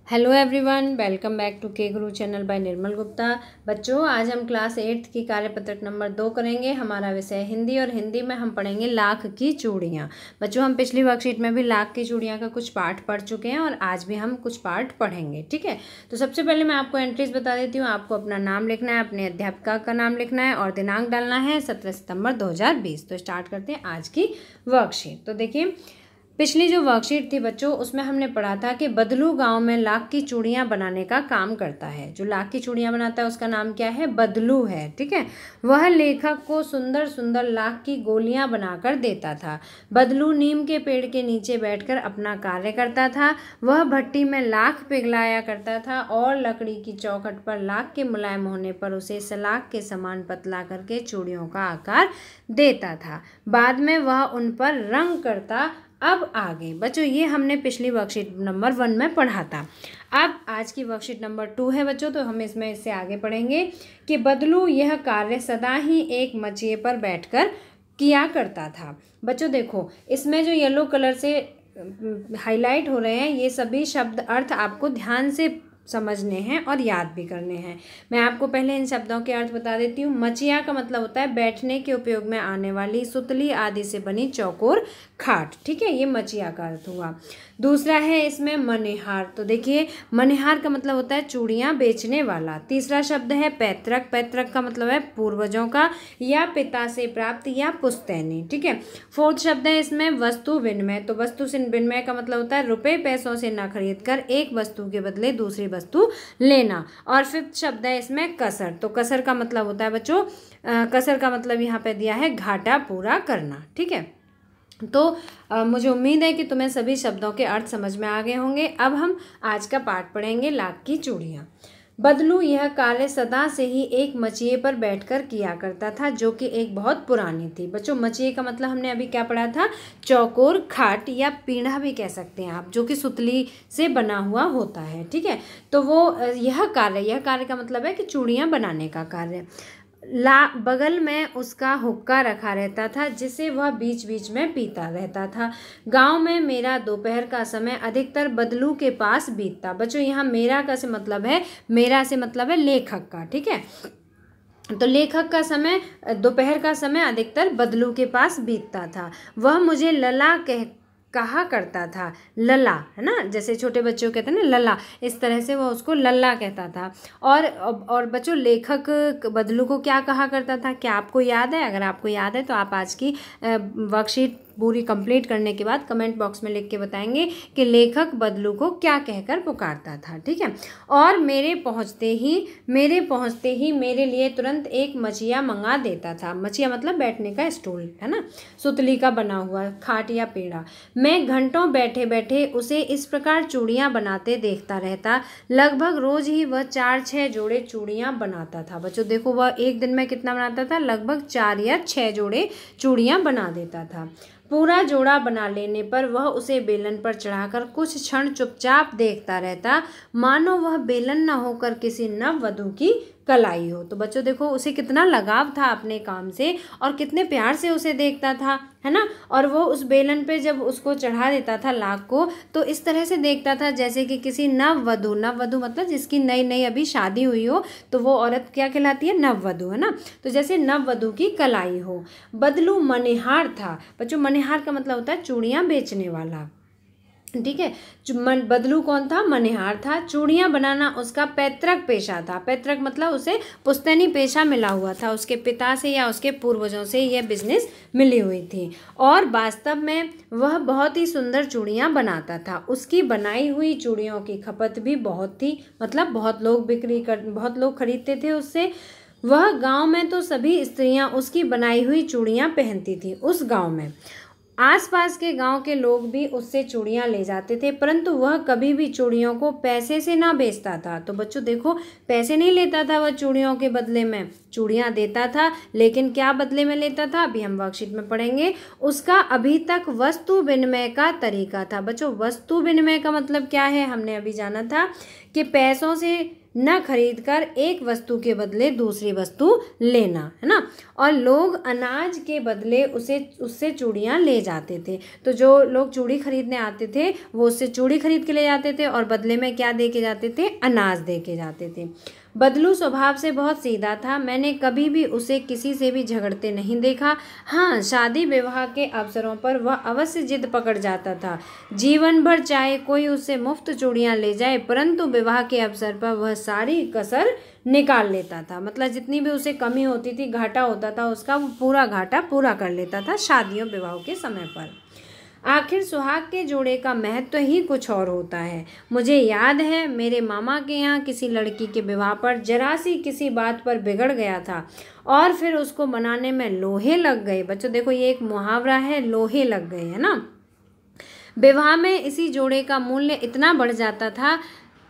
Hello everyone, welcome back to K Guru channel bye निर्मल गुप्ता। बच्चों, आज हम क्लास 8 की कार्यपत्रक नंबर 2 करेंगे। हमारा विषय हिंदी और हिंदी में हम पढ़ेंगे लाख की चूड़ियाँ। बच्चों, हम पिछली वर्कशीट में भी लाख की चूड़ियाँ का कुछ पार्ट पढ़ चुके हैं और आज भी हम कुछ पार्ट पढ़ेंगे। ठीक है, तो सबसे पहले मैं आपको एंट्रीज बता देती हूँ। आपको अपना नाम लिखना है, अपने अध्यापिका का नाम लिखना है और दिनांक डालना है 17 सितंबर 2020। तो स्टार्ट करते हैं आज की वर्कशीट। तो देखिए, पिछली जो वर्कशीट थी बच्चों, उसमें हमने पढ़ा था कि बदलू गांव में लाख की चूड़ियां बनाने का काम करता है। जो लाख की चूड़ियां बनाता है उसका नाम क्या है? बदलू है। ठीक है, वह लेखक को सुंदर सुंदर लाख की गोलियां बनाकर देता था। बदलू नीम के पेड़ के नीचे बैठकर अपना कार्य करता था। वह भट्टी में लाख पिघलाया करता था और लकड़ी की चौखट पर लाख के मुलायम होने पर उसे सलाख के समान पतला करके चूड़ियों का आकार देता था। बाद में वह उन पर रंग करता। अब आगे बच्चों, ये हमने पिछली वर्कशीट नंबर 1 में पढ़ा था। अब आज की वर्कशीट नंबर 2 है बच्चों, तो हम इसमें इससे आगे पढ़ेंगे कि बदलू यह कार्य सदा ही एक मचिए पर बैठकर किया करता था। बच्चों देखो, इसमें जो येलो कलर से हाईलाइट हो रहे हैं, ये सभी शब्द अर्थ आपको ध्यान से समझने हैं और याद भी करने हैं। मैं आपको पहले इन शब्दों के अर्थ बता देती हूँ। मचिया का मतलब होता है बैठने के उपयोग में आने वाली सुतली आदि से बनी चौकोर खाट। ठीक है, ये मचिया का अर्थ हुआ। दूसरा है इसमें मनिहार। तो देखिए, मनिहार का मतलब होता है चूड़ियाँ बेचने वाला। तीसरा शब्द है पैतृक। पैतृक का मतलब है पूर्वजों का या पिता से प्राप्त या पुश्तैनी। ठीक है, फोर्थ शब्द है इसमें वस्तु विनिमय। तो वस्तु से विनिमय का मतलब होता है रुपए पैसों से न खरीद कर एक वस्तु के बदले दूसरी वस्तु लेना। और फिफ्थ शब्द है इसमें कसर। तो कसर का मतलब होता है बच्चों, कसर का मतलब यहाँ पे दिया है घाटा पूरा करना। ठीक है, तो मुझे उम्मीद है कि तुम्हें सभी शब्दों के अर्थ समझ में आ गए होंगे। अब हम आज का पाठ पढ़ेंगे लाख की चूड़ियाँ। बदलू यह कार्य सदा से ही एक मचिए पर बैठकर किया करता था, जो कि एक बहुत पुरानी थी। बच्चों, मचिए का मतलब हमने अभी क्या पढ़ा था? चौकोर खाट या पीढ़ा भी कह सकते हैं आप, जो कि सुतली से बना हुआ होता है। ठीक है, तो वो यह कार्य का मतलब है कि चूड़ियाँ बनाने का कार्य। बगल में उसका हुक्का रखा रहता था, जिसे वह बीच बीच में पीता रहता था। गांव में मेरा दोपहर का समय अधिकतर बदलू के पास बीतता। बच्चों, यहाँ मेरा का से मतलब है, मेरा से मतलब है लेखक का। ठीक है, तो लेखक का समय, दोपहर का समय अधिकतर बदलू के पास बीतता था। वह मुझे लला कहा करता था। लला है ना, जैसे छोटे बच्चों कहते हैं ना लला, इस तरह से वो उसको लल्ला कहता था। और बच्चों, लेखक बदलू को क्या कहा करता था? क्या आपको याद है? अगर आपको याद है तो आप आज की वर्कशीट पूरी कंप्लीट करने के बाद कमेंट बॉक्स में लिख के बताएंगे कि लेखक बदलू को क्या कहकर पुकारता था। ठीक है, और मेरे पहुंचते ही मेरे लिए तुरंत एक मचिया मंगा देता था। मचिया मतलब बैठने का स्टूल है ना, सुतली का बना हुआ खाट या पेड़ा। मैं घंटों बैठे बैठे उसे इस प्रकार चूड़ियाँ बनाते देखता रहता। लगभग रोज ही वह 4-6 जोड़े चूड़ियाँ बनाता था। बच्चों देखो, वह एक दिन में कितना बनाता था? लगभग 4 या 6 जोड़े चूड़ियाँ बना देता था। पूरा जोड़ा बना लेने पर वह उसे बेलन पर चढ़ाकर कुछ क्षण चुपचाप देखता रहता, मानो वह बेलन न होकर किसी नववधू की कलाई हो। तो बच्चों देखो, उसे कितना लगाव था अपने काम से और कितने प्यार से उसे देखता था, है ना। और वो उस बेलन पे जब उसको चढ़ा देता था लाख को, तो इस तरह से देखता था जैसे कि किसी नववधू मतलब जिसकी नई नई अभी शादी हुई हो, तो वो औरत क्या कहलाती है? नववधू, है ना। तो जैसे नववधू की कलाई हो। बदलू मनिहार था। बच्चों, मनिहार का मतलब होता है चूड़ियाँ बेचने वाला। ठीक है, बदलू कौन था? मनिहार था। चूड़ियाँ बनाना उसका पैतृक पेशा था। पैतृक मतलब उसे पुश्तैनी पेशा मिला हुआ था, उसके पिता से या उसके पूर्वजों से यह बिजनेस मिली हुई थी। और वास्तव में वह बहुत ही सुंदर चूड़ियाँ बनाता था। उसकी बनाई हुई चूड़ियों की खपत भी बहुत थी, मतलब बहुत लोग खरीदते थे उससे। वह गांव में तो सभी स्त्रियां उसकी बनाई हुई चूड़ियाँ पहनती थी। उस गांव में आसपास के गांव के लोग भी उससे चूड़ियाँ ले जाते थे, परंतु वह कभी भी चूड़ियों को पैसे से ना बेचता था। तो बच्चों देखो, पैसे नहीं लेता था वह चूड़ियों के बदले में, चूड़ियाँ देता था, लेकिन क्या बदले में लेता था अभी हम वर्कशीट में पढ़ेंगे। उसका अभी तक वस्तु विनिमय का तरीका था। बच्चों वस्तु विनिमय का मतलब क्या है, हमने अभी जाना था कि पैसों से न खरीद कर एक वस्तु के बदले दूसरी वस्तु लेना, है ना। और लोग अनाज के बदले उससे चूड़ियाँ ले जाते थे। तो जो लोग चूड़ी खरीदने आते थे वो उससे चूड़ी खरीद के ले जाते थे और बदले में क्या दे के जाते थे, अनाज दे के जाते थे। बदलू स्वभाव से बहुत सीधा था। मैंने कभी भी उसे किसी से भी झगड़ते नहीं देखा। हाँ, शादी विवाह के अवसरों पर वह अवश्य जिद पकड़ जाता था। जीवन भर चाहे कोई उससे मुफ्त चूड़ियाँ ले जाए, परंतु विवाह के अवसर पर वह सारी कसर निकाल लेता था। मतलब जितनी भी उसे कमी होती थी, घाटा होता था उसका, वो पूरा घाटा पूरा कर लेता था शादियों विवाह के समय पर। आखिर सुहाग के जोड़े का महत्व ही कुछ और होता है। मुझे याद है मेरे मामा के यहाँ किसी लड़की के विवाह पर जरा सी किसी बात पर बिगड़ गया था और फिर उसको मनाने में लोहे लग गए। बच्चों देखो ये एक मुहावरा है, लोहे लग गए, है ना। विवाह में इसी जोड़े का मूल्य इतना बढ़ जाता था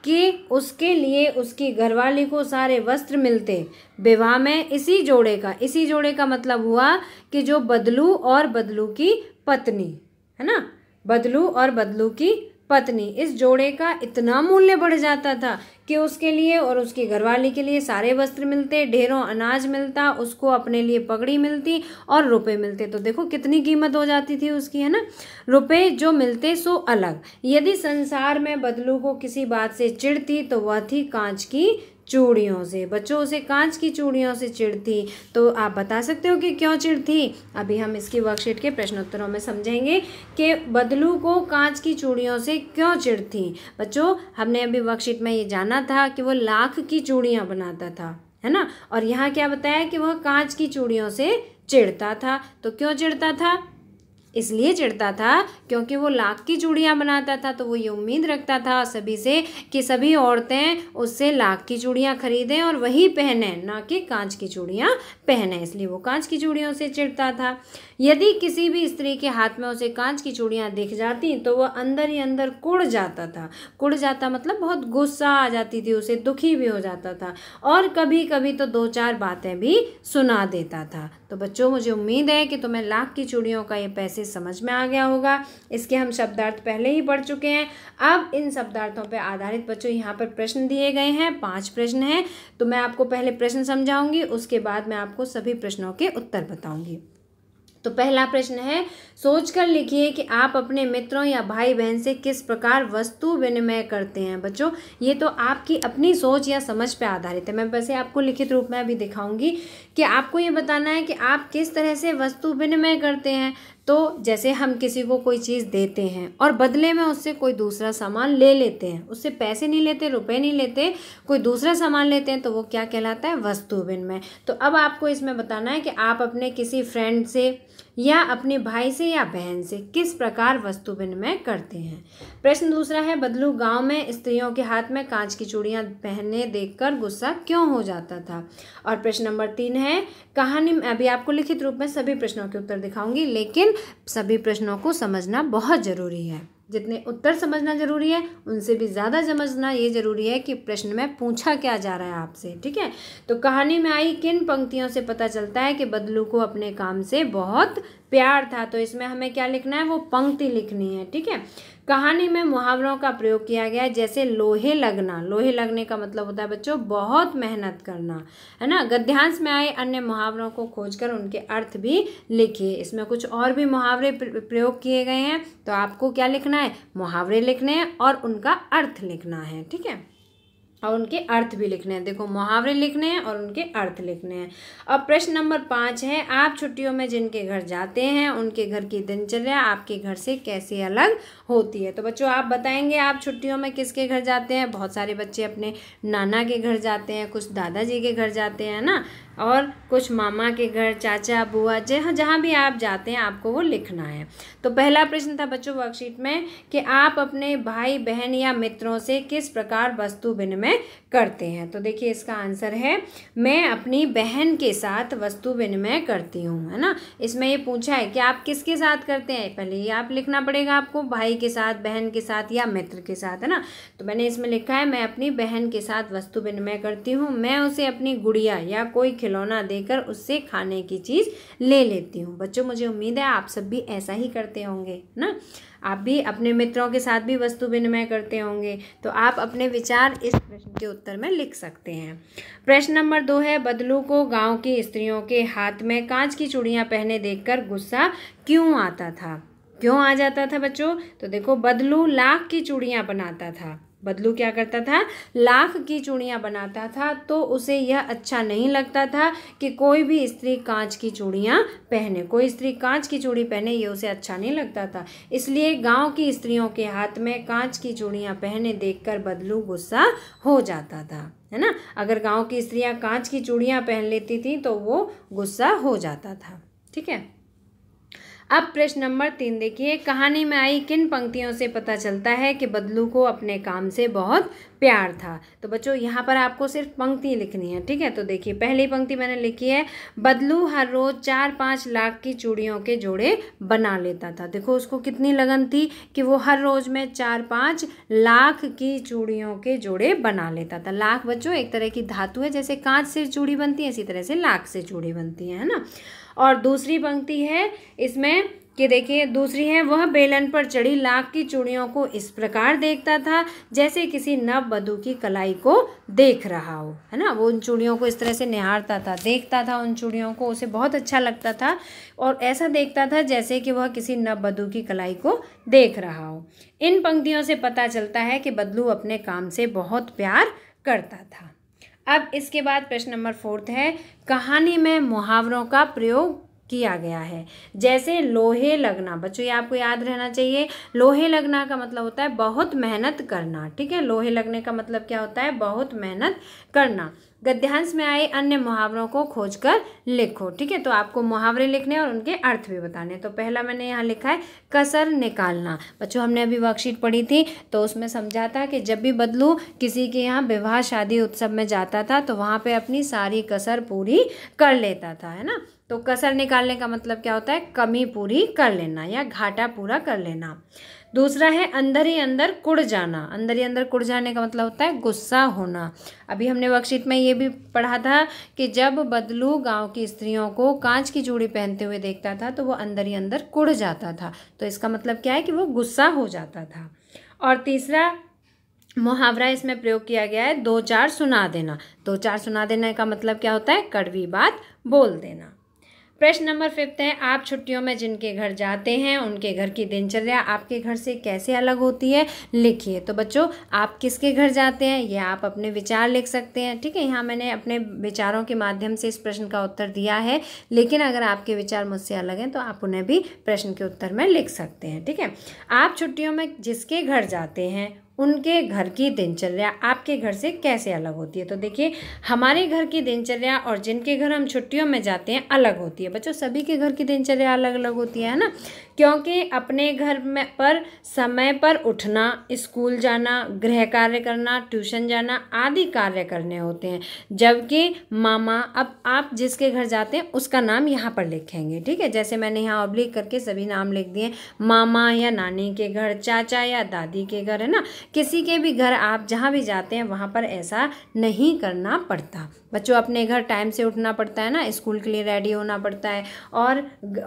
कि उसके लिए उसकी घरवाली को सारे वस्त्र मिलते। विवाह में इसी जोड़े का मतलब हुआ कि जो बदलू और बदलू की पत्नी, है ना, बदलू और बदलू की पत्नी, इस जोड़े का इतना मूल्य बढ़ जाता था कि उसके लिए और उसकी घरवाली के लिए सारे वस्त्र मिलते, ढेरों अनाज मिलता, उसको अपने लिए पगड़ी मिलती और रुपए मिलते। तो देखो कितनी कीमत हो जाती थी उसकी, है ना। रुपए जो मिलते सो अलग। यदि संसार में बदलू को किसी बात से चिढ़ती तो वह थी कांच की चूड़ियों से। बच्चों उसे कांच की चूड़ियों से चिढ़ती। तो आप बता सकते हो कि क्यों चिढ़ती। अभी हम इसकी वर्कशीट के प्रश्नोत्तरों में समझेंगे कि बदलू को कांच की चूड़ियों से क्यों चिढ़ती। बच्चों हमने अभी वर्कशीट में ये जाना था कि वो लाख की चूड़ियाँ बनाता था, है ना, और यहाँ क्या बताया कि वह कांच की चूड़ियों से चिढ़ता था। तो क्यों चिढ़ता था, इसलिए चिढ़ता था क्योंकि वो लाख की चूड़ियाँ बनाता था। तो वो ये उम्मीद रखता था सभी से कि सभी औरतें उससे लाख की चूड़ियाँ खरीदें और वही पहने, ना कि कांच की चूड़ियाँ पहने, इसलिए वो कांच की चूड़ियों से चिढ़ता था। यदि किसी भी स्त्री के हाथ में उसे कांच की चूड़ियाँ दिख जाती तो वह अंदर ही अंदर कुढ़ जाता था। कुढ़ जाता मतलब बहुत गुस्सा आ जाती थी उसे, दुखी भी हो जाता था और कभी कभी तो दो चार बातें भी सुना देता था। तो बच्चों मुझे उम्मीद है कि तुम्हें लाख की चूड़ियों का ये पैसे समझ में आ गया होगा। इसके हम शब्दार्थ पहले ही पढ़ चुके हैं। अब इन शब्दार्थों पर आधारित बच्चों यहाँ पर प्रश्न दिए गए हैं, 5 प्रश्न हैं। तो मैं आपको पहले प्रश्न समझाऊंगी, उसके बाद मैं आपको सभी प्रश्नों के उत्तर बताऊंगी। तो पहला प्रश्न है, सोचकर लिखिए कि आप अपने मित्रों या भाई बहन से किस प्रकार वस्तु विनिमय करते हैं। बच्चों ये तो आपकी अपनी सोच या समझ पे आधारित है। मैं वैसे आपको लिखित रूप में अभी दिखाऊंगी कि आपको ये बताना है कि आप किस तरह से वस्तु विनिमय करते हैं। तो जैसे हम किसी को कोई चीज़ देते हैं और बदले में उससे कोई दूसरा सामान ले लेते हैं, उससे पैसे नहीं लेते, रुपए नहीं लेते, कोई दूसरा सामान लेते हैं, तो वो क्या कहलाता है, वस्तु विनिमय। तो अब आपको इसमें बताना है कि आप अपने किसी फ्रेंड से या अपने भाई से या बहन से किस प्रकार वस्तु विनिमय करते हैं। प्रश्न दूसरा है, बदलू गांव में स्त्रियों के हाथ में कांच की चूड़ियां पहनने देखकर गुस्सा क्यों हो जाता था। और प्रश्न नंबर 3 है, कहानी में, अभी आपको लिखित रूप में सभी प्रश्नों के उत्तर दिखाऊंगी, लेकिन सभी प्रश्नों को समझना बहुत ज़रूरी है। जितने उत्तर समझना जरूरी है उनसे भी ज़्यादा समझना ये जरूरी है कि प्रश्न में पूछा क्या जा रहा है आपसे, ठीक है। तो कहानी में आई किन पंक्तियों से पता चलता है कि बदलू को अपने काम से बहुत प्यार था। तो इसमें हमें क्या लिखना है, वो पंक्ति लिखनी है, ठीक है। कहानी में मुहावरों का प्रयोग किया गया है, जैसे लोहे लगना। लोहे लगने का मतलब होता है बच्चों बहुत मेहनत करना, है ना। गद्यांश में आए अन्य मुहावरों को खोजकर उनके अर्थ भी लिखिए। इसमें कुछ और भी मुहावरे प्रयोग किए गए हैं, तो आपको क्या लिखना है, मुहावरे लिखने हैं और उनका अर्थ लिखना है, ठीक है, और उनके अर्थ भी लिखने हैं। देखो मुहावरे लिखने हैं और उनके अर्थ लिखने हैं। अब प्रश्न नंबर 5 है, आप छुट्टियों में जिनके घर जाते हैं उनके घर की दिनचर्या आपके घर से कैसे अलग होती है। तो बच्चों आप बताएंगे आप छुट्टियों में किसके घर जाते हैं। बहुत सारे बच्चे अपने नाना के घर जाते हैं, कुछ दादाजी के घर जाते हैं ना, और कुछ मामा के घर, चाचा, बुआ, जहाँ भी आप जाते हैं आपको वो लिखना है। तो पहला प्रश्न था बच्चों वर्कशीट में कि आप अपने भाई बहन या मित्रों से किस प्रकार वस्तु विनिमय करते हैं। तो देखिए इसका आंसर है, मैं अपनी बहन के साथ वस्तु विनिमय करती हूँ, है ना। इसमें ये पूछा है कि आप किसके साथ करते हैं, पहले ये आप लिखना पड़ेगा आपको, भाई भाई के साथ, बहन के साथ या मित्र के साथ, है ना। तो मैंने इसमें लिखा है मैं अपनी बहन के साथ वस्तु विनिमय करती हूँ, मैं उसे अपनी गुड़िया या कोई खिलौना देकर उससे खाने की चीज़ ले लेती हूँ। बच्चों मुझे उम्मीद है आप सब भी ऐसा ही करते होंगे ना, आप भी अपने मित्रों के साथ भी वस्तु विनिमय करते होंगे। तो आप अपने विचार इस प्रश्न के उत्तर में लिख सकते हैं। प्रश्न नंबर 2 है बदलू को गांव की स्त्रियों के हाथ में कांच की चूड़ियां पहने देखकर गुस्सा क्यों आता था? क्यों आ जाता था बच्चों? तो देखो, बदलू लाख की चूड़ियां बनाता था। बदलू क्या करता था? लाख की चूड़ियां बनाता था। तो उसे यह अच्छा नहीं लगता था कि कोई भी स्त्री कांच की चूड़ियां पहने। कोई स्त्री कांच की चूड़ी पहने ये उसे अच्छा नहीं लगता था। इसलिए गांव की स्त्रियों के हाथ में कांच की चूड़ियां पहने देखकर बदलू गुस्सा हो जाता था, है ना। अगर गांव की स्त्रियां कांच की चूड़ियां पहन लेती थी तो वो गुस्सा हो जाता था। ठीक है। अब प्रश्न नंबर 3 देखिए, कहानी में आई किन पंक्तियों से पता चलता है कि बदलू को अपने काम से बहुत प्यार था? तो बच्चों यहाँ पर आपको सिर्फ पंक्ति लिखनी है। ठीक है। तो देखिए, पहली पंक्ति मैंने लिखी है, बदलू हर रोज 4-5 लाख की चूड़ियों के जोड़े बना लेता था। देखो उसको कितनी लगन थी कि वो हर रोज में 4-5 लाख की चूड़ियों के जोड़े बना लेता था। लाख बच्चों एक तरह की धातु है, जैसे कांच से चूड़ी बनती है इसी तरह से लाख से चूड़ी बनती है ना। और दूसरी पंक्ति है इसमें कि देखिए, दूसरी है, वह बेलन पर चढ़ी लाख की चूड़ियों को इस प्रकार देखता था जैसे किसी नव वधू की कलाई को देख रहा हो, है ना। वो उन चूड़ियों को इस तरह से निहारता था, देखता था उन चूड़ियों को, उसे बहुत अच्छा लगता था और ऐसा देखता था जैसे कि वह किसी नव वधू की कलाई को देख रहा हो। इन पंक्तियों से पता चलता है कि बदलू अपने काम से बहुत प्यार करता था। अब इसके बाद प्रश्न नंबर 4 है, कहानी में मुहावरों का प्रयोग किया गया है। जैसे लोहे लगना, बच्चों ये आपको याद रहना चाहिए, लोहे लगना का मतलब होता है बहुत मेहनत करना। ठीक है। लोहे लगने का मतलब क्या होता है? बहुत मेहनत करना। गद्यांश में आए अन्य मुहावरों को खोजकर लिखो। ठीक है। तो आपको मुहावरे लिखने और उनके अर्थ भी बताने। तो पहला मैंने यहाँ लिखा है कसर निकालना। बच्चों हमने अभी वर्कशीट पढ़ी थी तो उसमें समझा था कि जब भी बदलू किसी के यहाँ विवाह शादी उत्सव में जाता था तो वहाँ पे अपनी सारी कसर पूरी कर लेता था, है ना। तो कसर निकालने का मतलब क्या होता है? कमी पूरी कर लेना या घाटा पूरा कर लेना। दूसरा है अंदर ही अंदर कुड़ जाना। अंदर ही अंदर कुड़ जाने का मतलब होता है गुस्सा होना। अभी हमने वर्कशीट में ये भी पढ़ा था कि जब बदलू गांव की स्त्रियों को कांच की चूड़ी पहनते हुए देखता था तो वो अंदर ही अंदर कुड़ जाता था। तो इसका मतलब क्या है कि वो गुस्सा हो जाता था। और तीसरा मुहावरा इसमें प्रयोग किया गया है, 2-4 सुना देना। 2-4 सुना देने का मतलब क्या होता है? कड़वी बात बोल देना। प्रश्न नंबर 5 है, आप छुट्टियों में जिनके घर जाते हैं उनके घर की दिनचर्या आपके घर से कैसे अलग होती है? लिखिए। तो बच्चों आप किसके घर जाते हैं ये आप अपने विचार लिख सकते हैं। ठीक है। यहाँ मैंने अपने विचारों के माध्यम से इस प्रश्न का उत्तर दिया है, लेकिन अगर आपके विचार मुझसे अलग हैं तो आप उन्हें भी प्रश्न के उत्तर में लिख सकते हैं। ठीक है। आप छुट्टियों में जिसके घर जाते हैं उनके घर की दिनचर्या आपके घर से कैसे अलग होती है? तो देखिए, हमारे घर की दिनचर्या और जिनके घर हम छुट्टियों में जाते हैं अलग होती है। बच्चों सभी के घर की दिनचर्या अलग अलग होती है ना, क्योंकि अपने घर में पर समय पर उठना, स्कूल जाना, गृह कार्य करना, ट्यूशन जाना आदि कार्य करने होते हैं। जबकि मामा, अब आप जिसके घर जाते हैं उसका नाम यहाँ पर लिखेंगे। ठीक है। जैसे मैंने यहाँ ऑब्लिक करके सभी नाम लिख दिए, मामा या नानी के घर, चाचा या दादी के घर, है ना। किसी के भी घर आप जहाँ भी जाते हैं वहाँ पर ऐसा नहीं करना पड़ता। बच्चों अपने घर टाइम से उठना पड़ता है ना, स्कूल के लिए रेडी होना पड़ता है और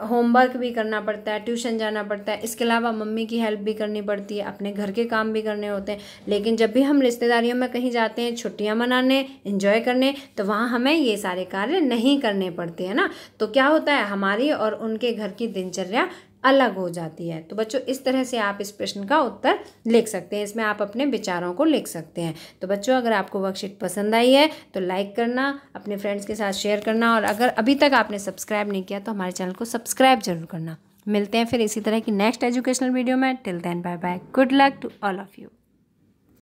होमवर्क भी करना पड़ता है, ट्यूशन जाना पड़ता है। इसके अलावा मम्मी की हेल्प भी करनी पड़ती है, अपने घर के काम भी करने होते हैं। लेकिन जब भी हम रिश्तेदारियों में कहीं जाते हैं छुट्टियां मनाने, एंजॉय करने, तो वहाँ हमें ये सारे कार्य नहीं करने पड़ते हैं ना। तो क्या होता है, हमारी और उनके घर की दिनचर्या अलग हो जाती है। तो बच्चों इस तरह से आप इस प्रश्न का उत्तर लिख सकते हैं। इसमें आप अपने विचारों को लिख सकते हैं। तो बच्चों अगर आपको वर्कशीट पसंद आई है तो लाइक करना, अपने फ्रेंड्स के साथ शेयर करना, और अगर अभी तक आपने सब्सक्राइब नहीं किया तो हमारे चैनल को सब्सक्राइब जरूर करना। मिलते हैं फिर इसी तरह की नेक्स्ट एजुकेशनल वीडियो में। Till then bye bye, good luck to all of you.